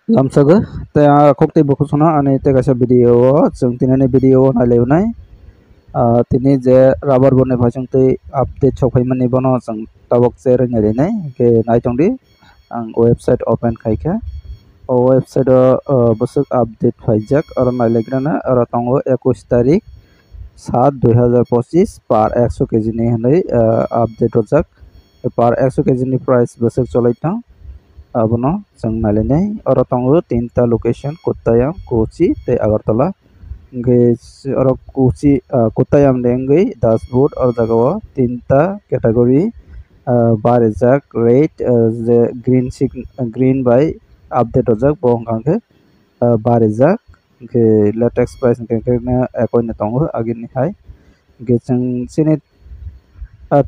lamsaga te khokti bokhusona ani te kaisa video chung tinani video naileunai tini je rubber bone phasungtui update sokhaimani bono chung tabok cher nailenai ke naitongdi ang website open khaikha o website busuk update phaijak aro nailegrana aro tongo 21 tarik 7/2025 par 100 kg ni hanai update hojak par 100 kg ni price busuk cholaitang abono chung nailenai aro tongo tinta location Kottayam Kochi te Agartala ngai aro Kochi Kottayam dengai dashboard aro jagao tinta category barijak red je green by update hojak bo hangke barijak ke latex price ke na ekoina tongo agini hai ge chung sini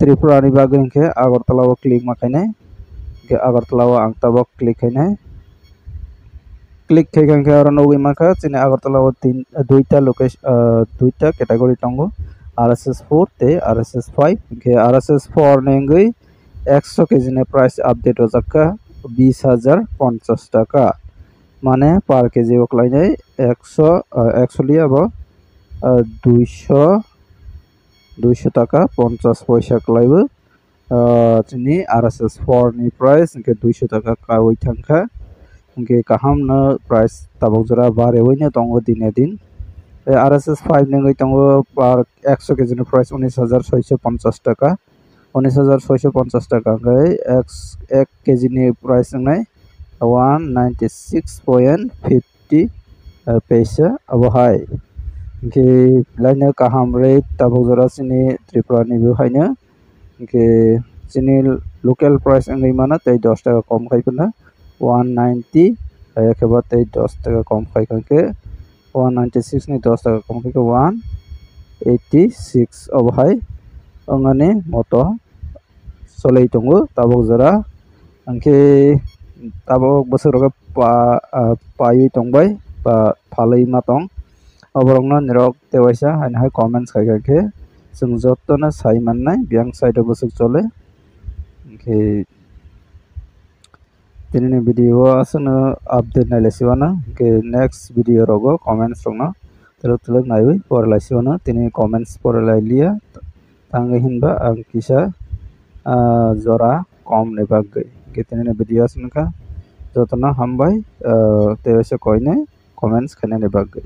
Tripura ni bagin ke Agartala o click makainai ke Agartala o ang tabok click kainai click kaikan ke aro nogi maka chini Agartala o duita location duita category tongo RSS4 te RSS5 ke RSS4 nengai 100 kg ne price update hojaka 20,050 টাকা মানে পার KG ওকলাইনাই 100 actually abo 200 টাকা 50 পয়সা কলাইবো chini RSS4 ni price ke 200 টাকা kawai thangkha ke kaham na price tabok jora bare oine tongo dine din RSS5 nengai tongo par 100 kg ni price 19,650 টাকা 19,650 টাকা gai 1 kg ni price ngai 196.50 paisa abo hai ke laina kaham rate tabok jora chini Tripura ni bu haina ke chini local price ngai mana tei 10 টাকা কম খাইপনা 190 ekeba tei 10 টাকা কম খাইkan ke 196 ni 10 টাকা কম খাইke 186 abo hai angani moto solei tongo tabok jora angke tabok bosoroga payui tongbai ba phalai ma tong oborokno nirok tewaisa haina hai comments khaika ke chung jottona sai mannai biang side o busuk chole ke tinini video asana update nailesiwana ke next video rogo comments rokno telok naiwi porlaisiwana tini comments porlailia tangai hinba ang kisa jora kom ni baggai ke tinini video asana ka jotona hambai tewaisa koine comments khainani baggai।